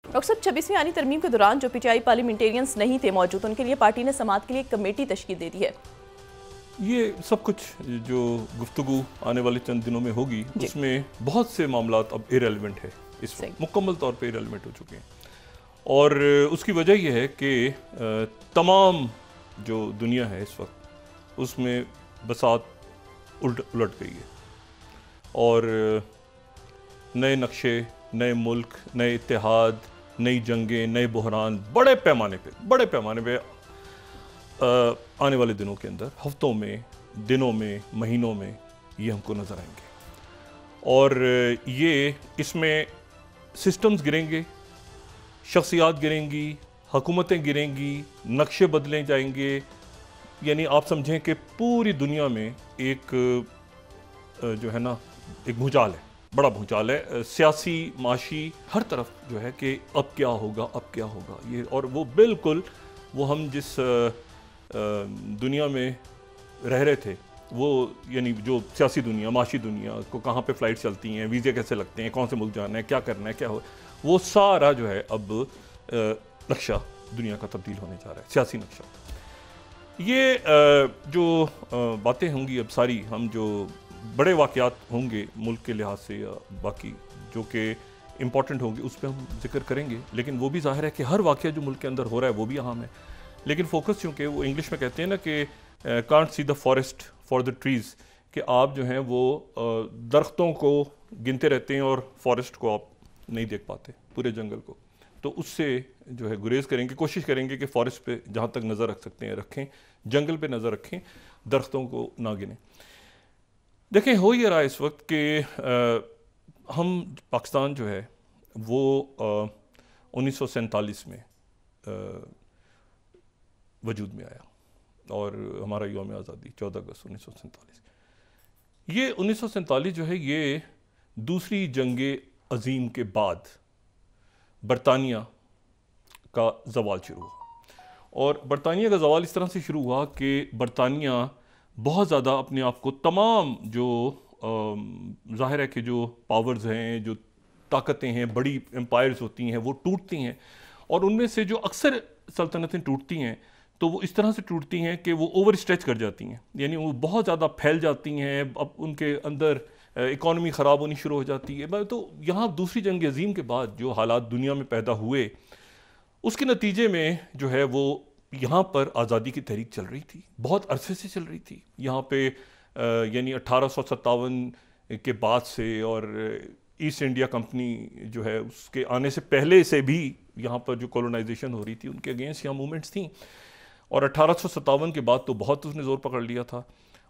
Doctor साहब, 26वीं आनी तरमीम के दौरान जो पीटीआई पार्लियामेंटेरियंस नहीं थे मौजूद, उनके लिए पार्टी ने समात के लिए एक कमेटी तश्कील दे दी है। ये सब कुछ जो गुफ्तगू आने वाले चंद दिनों में होगी उसमें बहुत से मामलात अब इरेलीवेंट है, इस वक्त मुकम्मल तौर पे इरेलीवेंट हो चुके हैं। और उसकी वजह यह है कि तमाम जो दुनिया है इस वक्त उसमें बसात उलट गई है और नए नक्शे, नए मुल्क, नए इत्तेहाद, नई जंगें, नए बहरान बड़े पैमाने पे आने वाले दिनों के अंदर, हफ्तों में, दिनों में, महीनों में ये हमको नज़र आएंगे। और ये इसमें सिस्टम्स गिरेंगे, शख्सियात गिरेंगी, हुकूमतें गिरेंगी, नक्शे बदले जाएंगे। यानी आप समझें कि पूरी दुनिया में एक जो है ना एक भूचाल है, बड़ा भूचाल है, सियासी, माशी, हर तरफ जो है कि अब क्या होगा ये। और वो बिल्कुल वो हम जिस दुनिया में रह रहे थे, वो यानी जो सियासी दुनिया, माशी दुनिया को कहाँ पे फ़्लाइट चलती हैं, वीज़े कैसे लगते हैं, कौन से मुल्क जाना है, क्या करना है, क्या हो, वो सारा जो है अब नक्शा दुनिया का तब्दील होने जा रहा है, सियासी नक्शा। ये जो बातें होंगी अब सारी, हम जो बड़े वाक़यात होंगे मुल्क के लिहाज से या बाकी जो कि इम्पॉर्टेंट होंगे उस पर हम जिक्र करेंगे। लेकिन वो भी ज़ाहिर है कि हर वाक़या जो मुल्क के अंदर हो रहा है वो भी अहम है। लेकिन फोकस चूँकि वो इंग्लिश में कहते हैं ना कि can't see the forest for the trees, कि आप जो हैं वो दरख्तों को गिनते रहते हैं और फॉरेस्ट को आप नहीं देख पाते, पूरे जंगल को। तो उससे जो है गुरेज करेंगे, कोशिश करेंगे कि फॉरेस्ट पे जहाँ तक नज़र रख सकते हैं रखें, जंगल पे नज़र रखें, दरख्तों को ना गिनें। देखें, हो ये रहा है इस वक्त कि हम पाकिस्तान जो है वो 1947 में वजूद में आया और हमारा यौम आज़ादी 14 अगस्त 1947। ये 1947 जो है ये दूसरी जंग अज़ीम के बाद बरतानिया का ज़वाल शुरू हुआ। और बरतानिया का ज़वाल इस तरह से शुरू हुआ कि बरतानिया बहुत ज़्यादा अपने आप को तमाम जो ज़ाहिर है कि जो पावर्स हैं, जो ताकतें हैं, बड़ी एम्पायर्स होती हैं, वो टूटती हैं। और उनमें से जो अक्सर सल्तनतें टूटती हैं तो वो इस तरह से टूटती हैं कि वो ओवर स्ट्रेच कर जाती हैं, यानी वो बहुत ज़्यादा फैल जाती हैं, अब उनके अंदर इकॉनमी ख़राब होनी शुरू हो जाती है। तो यहाँ दूसरी जंग अज़ीम के बाद जो हालात दुनिया में पैदा हुए, उसके नतीजे में जो है वो यहाँ पर आज़ादी की तहरीक चल रही थी, बहुत अरसे से चल रही थी यहाँ पे। यानी 1857 के बाद से और ईस्ट इंडिया कंपनी जो है उसके आने से पहले से भी यहाँ पर जो कॉलोनाइजेशन हो रही थी उनके अगेंस्ट यहाँ मूवमेंट्स थी। और 1857 के बाद तो बहुत उसने ज़ोर पकड़ लिया था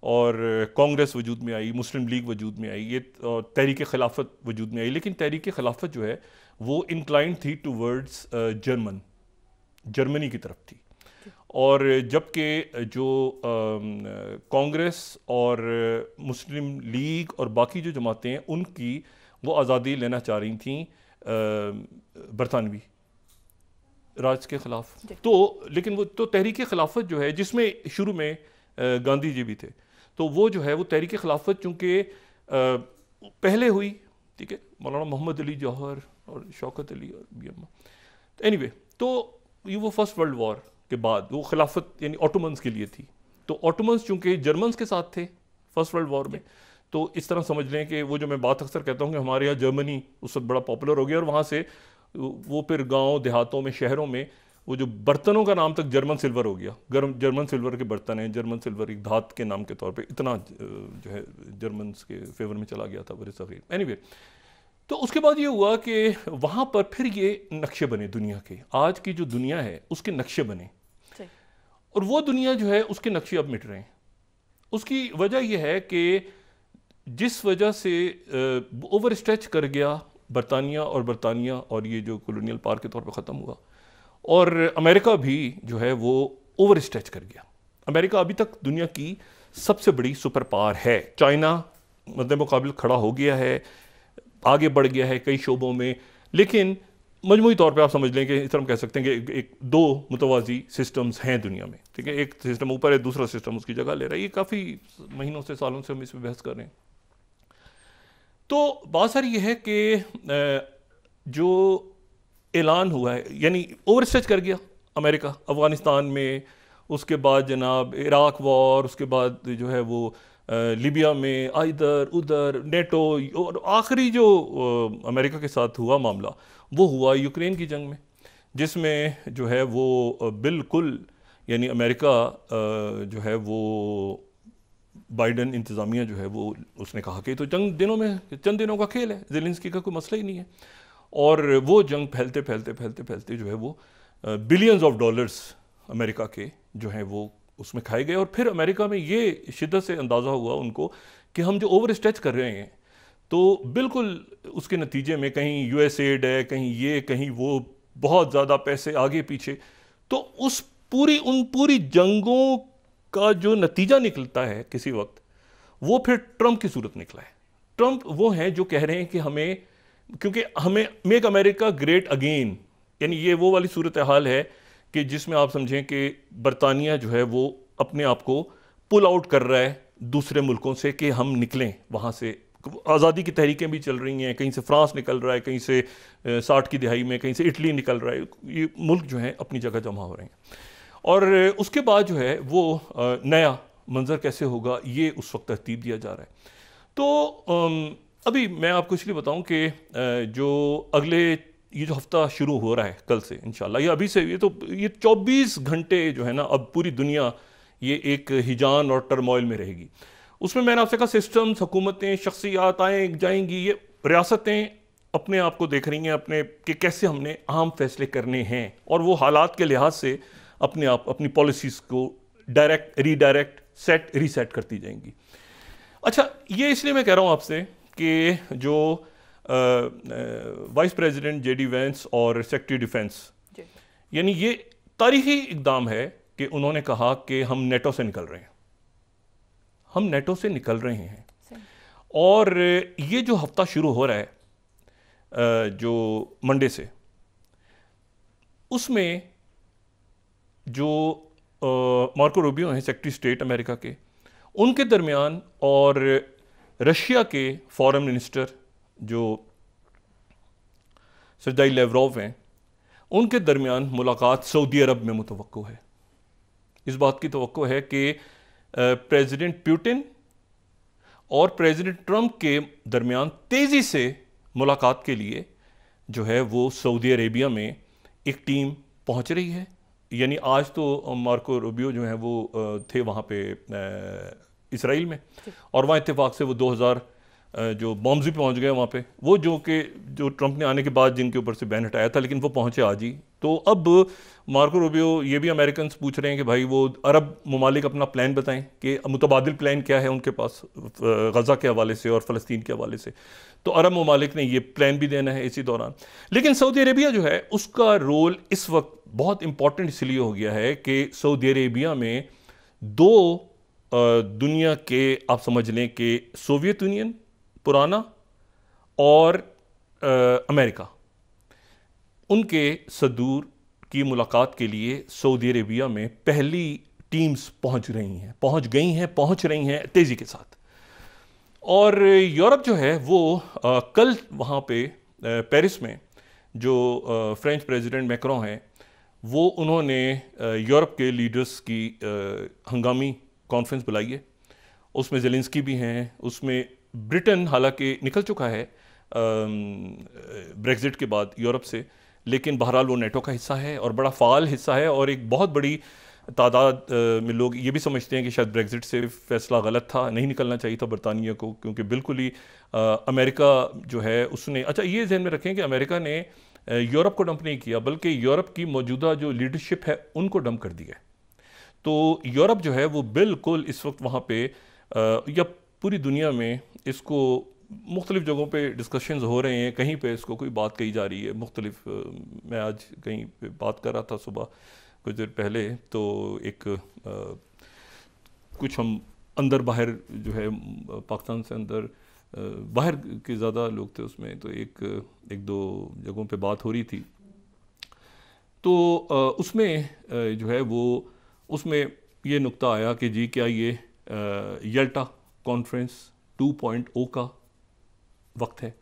और कांग्रेस वजूद में आई, मुस्लिम लीग वजूद में आई, ये तहरीक खिलाफत वजूद में आई। लेकिन तहरीक खिलाफत जो है वो इंक्लाइंड थी टूवर्ड्स जर्मनी की तरफ थी। और जबकि जो कांग्रेस और मुस्लिम लीग और बाकी जो जमातें हैं उनकी वो आज़ादी लेना चाह रही थी बरतानवी राज के ख़िलाफ़। तो लेकिन वो तो तहरीक खिलाफत जो है जिसमें शुरू में गांधी जी भी थे, तो वो जो है वो तहरीक खिलाफत चूँकि पहले हुई, ठीक है, मौलाना मोहम्मद अली जौहर और शौकत अली और बीएम। एनीवे, तो ये वो फर्स्ट वर्ल्ड वॉर के बाद वो खिलाफत यानी ऑटोमन्स के लिए थी। तो ऑटोमन्स चूँकि जर्मन्स के साथ थे फर्स्ट वर्ल्ड वॉर में, तो इस तरह समझ लें कि वो जो मैं बात अक्सर कहता हूँ कि हमारे यहाँ जर्मनी उस वक्त बड़ा पॉपुलर हो गया और वहाँ से वो फिर गांव देहातों में, शहरों में वो जो बर्तनों का नाम तक जर्मन सिल्वर हो गया। जर्मन सिल्वर के बर्तन हैं, जर्मन सिल्वर एक धात के नाम के तौर पे इतना जो है जर्मन के फेवर में चला गया था बड़े सग़ीर। एनीवे, तो उसके बाद ये हुआ कि वहाँ पर फिर ये नक्शे बने दुनिया के, आज की जो दुनिया है उसके नक्शे बने। और वो दुनिया जो है उसके नक्शे अब मिट रहे हैं। उसकी वजह यह है कि जिस वजह से ओवर स्ट्रेच कर गया बरतानिया और ये जो कॉलोनियल पावर के तौर पे ख़त्म हुआ, और अमेरिका भी जो है वो ओवर स्ट्रेच कर गया। अमेरिका अभी तक दुनिया की सबसे बड़ी सुपर पावर है। चाइना मद्दे मुकाबिल खड़ा हो गया है, आगे बढ़ गया है कई शोबों में, लेकिन मजमूई तौर पे आप समझ लें कि इस तरह हम कह सकते हैं कि एक दो मुतवाज़ी सिस्टम्स हैं दुनिया में, ठीक है। एक सिस्टम ऊपर है, दूसरा सिस्टम उसकी जगह ले रहा है। ये काफ़ी महीनों से, सालों से हम इस पर बहस कर रहे हैं। तो बात सारी ये है कि जो ऐलान हुआ है, यानी ओवर स्ट्रेच कर गया अमेरिका अफ़गानिस्तान में, उसके बाद जनाब इराक वॉर, उसके बाद जो है वो लीबिया में, इधर उधर नेटो, और आखिरी जो अमेरिका के साथ हुआ मामला वो हुआ यूक्रेन की जंग में, जिसमें जो है वो बिल्कुल यानी अमेरिका जो है वो बाइडन इंतज़ामिया जो है वो उसने कहा कि तो चंद दिनों का खेल है, ज़ेलेंस्की का कोई मसला ही नहीं है। और वो जंग फैलते फैलते फैलते फैलते जो है वो बिलियंस ऑफ डॉलर्स अमेरिका के जो हैं वो उसमें खाए गए। और फिर अमेरिका में ये शिद्दत से अंदाज़ा हुआ उनको कि हम जो ओवर स्ट्रेच कर रहे हैं, तो बिल्कुल उसके नतीजे में कहीं यूएसएड है, कहीं ये कहीं वो, बहुत ज़्यादा पैसे आगे पीछे, तो उन पूरी जंगों का जो नतीजा निकलता है किसी वक्त, वो फिर ट्रंप की सूरत निकला है। ट्रंप वो हैं जो कह रहे हैं कि हमें मेक अमेरिका ग्रेट अगेन, यानी ये वो वाली सूरत हाल है कि जिसमें आप समझें कि बरतानिया जो है वो अपने आप को पुल आउट कर रहा है दूसरे मुल्कों से कि हम निकलें वहाँ से। आज़ादी की तहरीकें भी चल रही हैं, कहीं से फ्रांस निकल रहा है, कहीं से 60 की दिहाई में कहीं से इटली निकल रहा है, ये मुल्क जो हैं अपनी जगह जमा हो रहे हैं। और उसके बाद जो है वो नया मंजर कैसे होगा ये उस वक्त तरतीब दिया जा रहा है। तो अभी मैं आपको इसलिए बताऊं कि जो अगले ये जो हफ्ता शुरू हो रहा है कल से इंशाल्लाह, ये अभी से ये 24 घंटे जो है ना, अब पूरी दुनिया ये एक हिजान और टर्मोइल में रहेगी। उसमें मैंने आपसे कहा सिस्टम्स, हुकूमतें, शख्सियात आए जाएंगी, ये रियासतें अपने आप को देख रही हैं अपने कि कैसे हमने अहम फैसले करने हैं, और वो हालात के लिहाज से अपनी पॉलिसीज़ को डायरेक्ट रीडायरेक्ट सेट रीसेट करती जाएंगी। अच्छा, ये इसलिए मैं कह रहा हूँ आपसे कि जो वाइस प्रेसिडेंट जेडी वेंस और सेक्रेटरी डिफेंस, यानी ये तारीखी इकदाम है कि उन्होंने कहा कि हम नेटो से निकल रहे हैं, हम नेटो से निकल रहे हैं। और ये जो हफ्ता शुरू हो रहा है जो मंडे से, उसमें जो मार्को रूबियो हैं सेक्रेटरी स्टेट अमेरिका के, उनके दरमियान और रशिया के फॉरेन मिनिस्टर जो सर्जाई लेवरोव हैं, उनके दरमियान मुलाकात सऊदी अरब में मुतवक्को है। इस बात की तवक्को है कि प्रेसिडेंट पुतिन और प्रेसिडेंट ट्रंप के दरमियान तेज़ी से मुलाकात के लिए जो है वो सऊदी अरेबिया में एक टीम पहुंच रही है। यानी आज तो मार्को रूबियो जो हैं वो थे वहाँ पे इसराइल में, और वहाँ इत्तेफाक से वो 2000 जो बॉम्ब्स भी पहुँच गए वहाँ पे, वो जो ट्रंप ने आने के बाद जिनके ऊपर से बैन हटाया था, लेकिन वो पहुँचे आज ही। तो अब मार्को रूबियो ये भी अमेरिकन पूछ रहे हैं कि भाई वो अरब ममालिक अपना प्लान बताएं कि मुतबादिल प्लान क्या है उनके पास गज़ा के हवाले से और फ़लस्तीन के हवाले से। तो अरब ममालिक ने ये प्लान भी देना है इसी दौरान। लेकिन सऊदी अरेबिया जो है उसका रोल इस वक्त बहुत इंपॉर्टेंट इसलिए हो गया है कि सऊदी अरेबिया में दो दुनिया के, आप समझ लें कि सोवियत यूनियन पुराना और अमेरिका, उनके सदूर की मुलाकात के लिए सऊदी अरेबिया में पहली टीम्स पहुंच रही हैं तेज़ी के साथ। और यूरोप जो है वो कल वहाँ पे पेरिस में जो फ्रेंच प्रेसिडेंट मैक्रों हैं, वो उन्होंने यूरोप के लीडर्स की हंगामी कॉन्फ्रेंस बुलाई है। उसमें ज़ेलेंस्की भी हैं, उसमें ब्रिटेन हालांकि निकल चुका है ब्रेक्जिट के बाद यूरोप से, लेकिन बहरहाल वो नेटो का हिस्सा है और बड़ा फ़ाल हिस्सा है। और एक बहुत बड़ी तादाद में लोग ये भी समझते हैं कि शायद ब्रेक्जिट से फैसला गलत था, नहीं निकलना चाहिए था बरतानिया को, क्योंकि बिल्कुल ही अमेरिका जो है उसने, अच्छा ये ध्यान में रखें कि अमेरिका ने यूरोप को डंप नहीं किया, बल्कि यूरोप की मौजूदा जो लीडरशिप है उनको डंप कर दिया। तो यूरोप जो है वो बिल्कुल इस वक्त वहाँ पे या पूरी दुनिया में इसको मुख्तलिफ जगहों पे डिस्कशंस हो रहे हैं, कहीं पे इसको कोई बात कही जा रही है मुख्तलिफ। मैं आज कहीं पे बात कर रहा था सुबह कुछ देर पहले, तो एक कुछ हम अंदर बाहर जो है पाकिस्तान से अंदर बाहर के ज़्यादा लोग थे उसमें, तो एक दो जगहों पे बात हो रही थी। तो उसमें जो है वो उसमें ये नुक्ता आया कि जी क्या ये यल्टा कॉन्फ्रेंस 2.0 का वक्त है,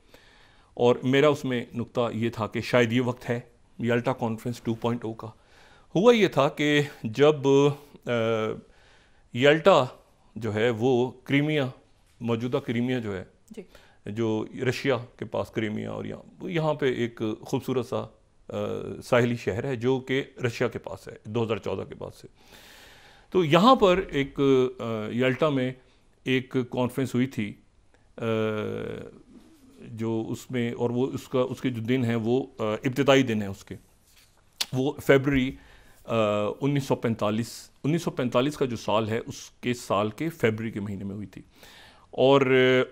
और मेरा उसमें नुक्ता ये था कि शायद ये वक्त है याल्टा कॉन्फ्रेंस 2.0 का। हुआ ये था कि जब याल्टा जो है वो क्रीमिया, मौजूदा क्रीमिया जो है जी। जो रशिया के पास क्रीमिया, और यहाँ पे एक खूबसूरत सा साहिली शहर है जो कि रशिया के पास है 2014 के बाद से। तो यहाँ पर एक याल्टा में एक कॉन्फ्रेंस हुई थी जो उसमें, और वो उसके जो दिन हैं वो इब्तिदाई दिन है उसके, वो फरवरी 1945 का जो साल है उसके साल के फरवरी के महीने में हुई थी। और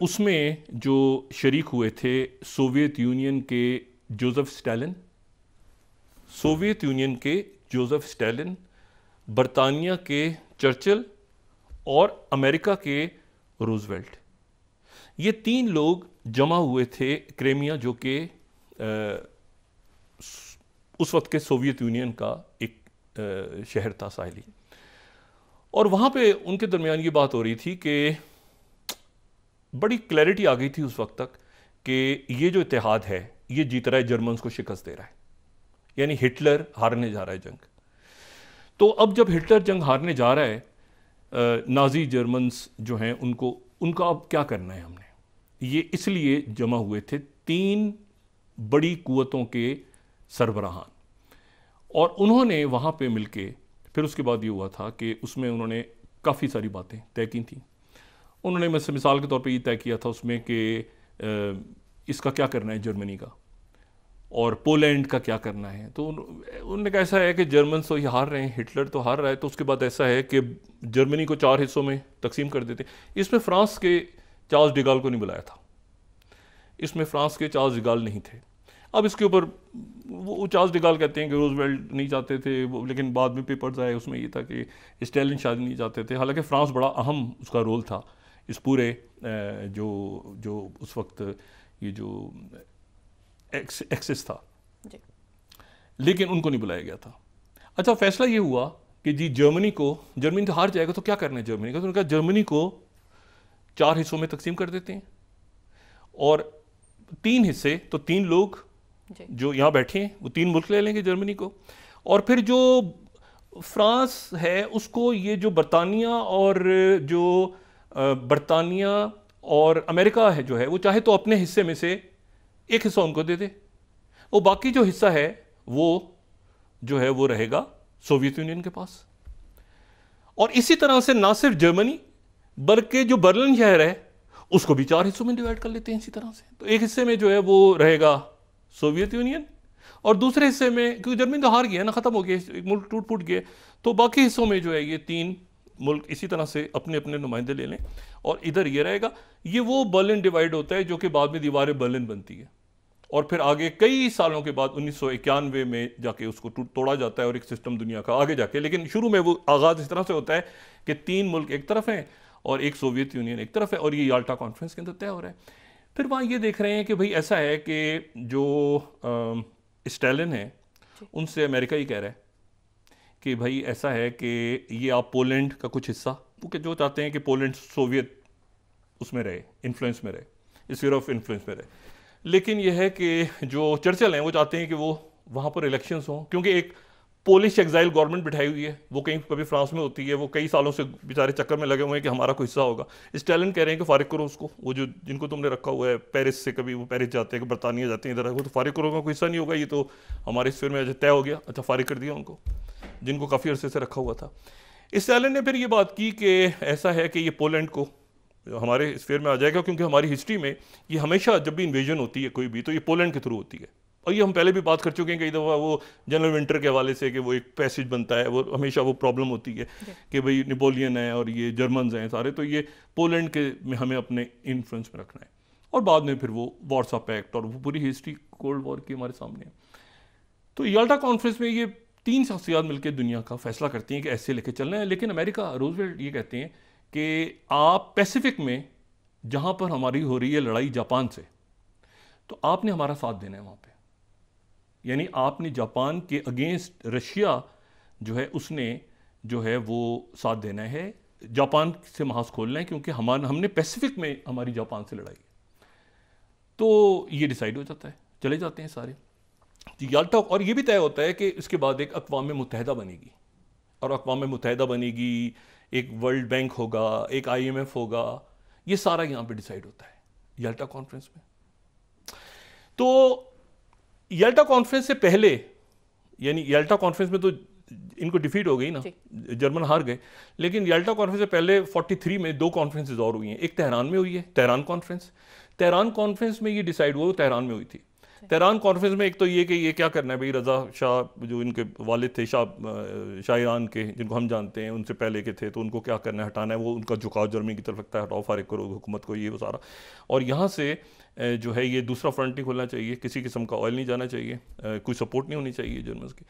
उसमें जो शरीक हुए थे सोवियत यूनियन के जोसेफ स्टालिन, बरतानिया के चर्चिल और अमेरिका के रूजवेल्ट। ये 3 लोग जमा हुए थे क्रीमिया, जो कि उस वक्त के सोवियत यूनियन का एक शहर था साहिली। और वहाँ पे उनके दरमियान ये बात हो रही थी कि बड़ी क्लैरिटी आ गई थी उस वक्त तक कि ये जो इत्तेहाद है ये जीत रहा है, जर्मन्स को शिकस्त दे रहा है, यानी हिटलर हारने जा रहा है जंग। तो अब जब हिटलर जंग हारने जा रहा है, नाजी जर्मन्स जो हैं उनका अब क्या करना है हमने, ये इसलिए जमा हुए थे 3 बड़ी कुव्वतों के सरबराहान। और उन्होंने वहाँ पे मिलके, फिर उसके बाद ये हुआ था कि उसमें उन्होंने काफ़ी सारी बातें तय की थी। उन्होंने मिसाल के तौर पे ये तय किया था उसमें कि इसका क्या करना है जर्मनी का, और पोलैंड का क्या करना है। तो उन्होंने कहा ऐसा है कि जर्मन तो ये हार रहे हैं, हिटलर तो हार रहा है, तो उसके बाद ऐसा है कि जर्मनी को 4 हिस्सों में तकसीम कर देते। इसमें फ्रांस के चार्ल्स डिगाल को नहीं बुलाया था, इसमें फ्रांस के चार्ल्स डिगाल नहीं थे। अब इसके ऊपर वो चार्ल्स डिगाल कहते हैं कि रूजवेल्ट नहीं चाहते थे वो, लेकिन बाद में पेपर्स आए उसमें ये था कि स्टालिन शायद नहीं चाहते थे। हालांकि फ्रांस बड़ा अहम उसका रोल था इस पूरे जो उस वक्त ये जो एक्सिस था जी। लेकिन उनको नहीं बुलाया गया था। अच्छा, फैसला ये हुआ कि जी जर्मनी तो हार जाएगा, तो क्या करना है जर्मनी का। तो उन्होंने कहा जर्मनी को 4 हिस्सों में तकसीम कर देते हैं, और 3 हिस्से तो 3 लोग जो यहाँ बैठे हैं वो 3 मुल्क ले लेंगे जर्मनी को, और फिर जो फ्रांस है उसको ये जो बरतानिया और अमेरिका है जो है वो चाहे तो अपने हिस्से में से एक हिस्सा उनको दे दे, वो बाकी जो हिस्सा है वो जो है वो रहेगा सोवियत यूनियन के पास। और इसी तरह से ना सिर्फ जर्मनी बल्कि जो बर्लिन शहर है उसको भी 4 हिस्सों में डिवाइड कर लेते हैं इसी तरह से। तो एक हिस्से में जो है वो रहेगा सोवियत यूनियन, और दूसरे हिस्से में, क्योंकि जर्मनी तो हार गया ना, खत्म हो गया, एक मुल्क टूट फूट गए, तो बाकी हिस्सों में जो है ये 3 मुल्क इसी तरह से अपने अपने नुमाइंदे ले लें, और इधर ये रहेगा। ये वो बर्लिन डिवाइड होता है जो कि बाद में दीवार बर्लिन बनती है, और फिर आगे कई सालों के बाद 1991 में जाके उसको तोड़ा जाता है और एक सिस्टम दुनिया का आगे जाके। लेकिन शुरू में वो आगाज़ इस तरह से होता है कि 3 मुल्क एक तरफ हैं और एक सोवियत यूनियन एक तरफ है, और ये याल्टा कॉन्फ्रेंस के अंदर तय हो रहा है। फिर वहाँ ये देख रहे हैं कि भाई ऐसा है कि जो स्टालिन है उनसे अमेरिका ही कह रहा है कि भाई ऐसा है कि ये आप पोलैंड का कुछ हिस्सा, क्योंकि जो चाहते हैं कि पोलैंड सोवियत उसमें रहे, इन्फ्लुएंस में रहे, स्फीयर ऑफ इन्फ्लुएंस में रहे। लेकिन यह है कि जो चर्चिल हैं वो चाहते हैं कि वो वहाँ पर इलेक्शंस हों, क्योंकि एक पोलिश एक्साइल गवर्नमेंट बिठाई हुई है, वो कहीं कभी फ्रांस में होती है, वो कई सालों से बेचारे चक्कर में लगे हुए हैं कि हमारा कोई हिस्सा होगा। स्टालिन कह रहे हैं कि फारिग करो उसको, वो जो जिनको तुमने रखा हुआ है पेरिस से, कभी वो पेरिस जाते हैं, बरतानिया जाते हैं, इधर वो तो फारिग करो, कोई हिस्सा नहीं होगा, ये तो हमारे स्फीयर में तय हो गया। अच्छा, फारिग कर दिया उनको, जिनको काफ़ी अरसे से रखा हुआ था। स्टालिन ने फिर ये बात की कि ऐसा है कि ये पोलैंड को हमारे स्फीयर में आ जाएगा, क्योंकि हमारी हिस्ट्री में ये हमेशा जब भी इन्वेजन होती है कोई भी, तो ये पोलैंड के थ्रू होती है। और ये हम पहले भी बात कर चुके हैं कई दफ़ा, वो जनरल विंटर के हवाले से कि वो एक पैसेज बनता है, वो हमेशा वो प्रॉब्लम होती है कि भाई नेपोलियन है और ये जर्मन्स हैं सारे, तो ये पोलैंड के में हमें अपने इन्फ्लुएंस में रखना है। और बाद में फिर वो वार्सा पैक्ट और वो पूरी हिस्ट्री कोल्ड वॉर की हमारे सामने है। तो याल्टा कॉन्फ्रेंस में ये 3 शख्सियात मिलकर दुनिया का फैसला करती हैं कि ऐसे लेके चलना है। लेकिन अमेरिका, रूजवेल्ट ये कहते हैं कि आप पैसिफिक में जहाँ पर हमारी हो रही है लड़ाई जापान से, तो आपने हमारा साथ देना है वहाँ पे, यानी आपने जापान के अगेंस्ट रशिया जो है उसने जो है वो साथ देना है, जापान से महाज खोलना है, क्योंकि हमने पैसिफिक में हमारी जापान से लड़ाई है। तो ये डिसाइड हो जाता है, चले जाते हैं सारे। याल्टा, और ये भी तय होता है कि इसके बाद एक अक़वाम मुत्तहिदा बनेगी, और अक़वाम मुत्तहिदा बनेगी, एक वर्ल्ड बैंक होगा, एक IMF होगा, ये सारा यहाँ पे डिसाइड होता है याल्टा कॉन्फ्रेंस में। तो याल्टा कॉन्फ्रेंस से पहले, यानी याल्टा कॉन्फ्रेंस में तो इनको डिफीट हो गई ना, जर्मन हार गए, लेकिन याल्टा कॉन्फ्रेंस से पहले 43 में 2 कॉन्फ्रेंसेस और हुई हैं। एक तेहरान में हुई है, तेहरान कॉन्फ्रेंस। तेहरान कॉन्फ्रेंस में ये डिसाइड हुआ, वो तेहरान में हुई थी। तेहरान कॉन्फ्रेंस में एक तो ये कि ये क्या करना है भाई, रज़ा शाह जो इनके वालिद थे, शाह ईरान के, जिनको हम जानते हैं, उनसे पहले के थे, तो उनको क्या करना है, हटाना है। वो उनका झुकाव जर्मनी की तरफ लगता है, हटाओ, फारिग करो हुकूमत को, ये वो सारा। और यहाँ से जो है ये दूसरा फ्रंट नहीं खुलना चाहिए, किसी किस्म का ऑयल नहीं जाना चाहिए, कोई सपोर्ट नहीं होनी चाहिए जर्मन की।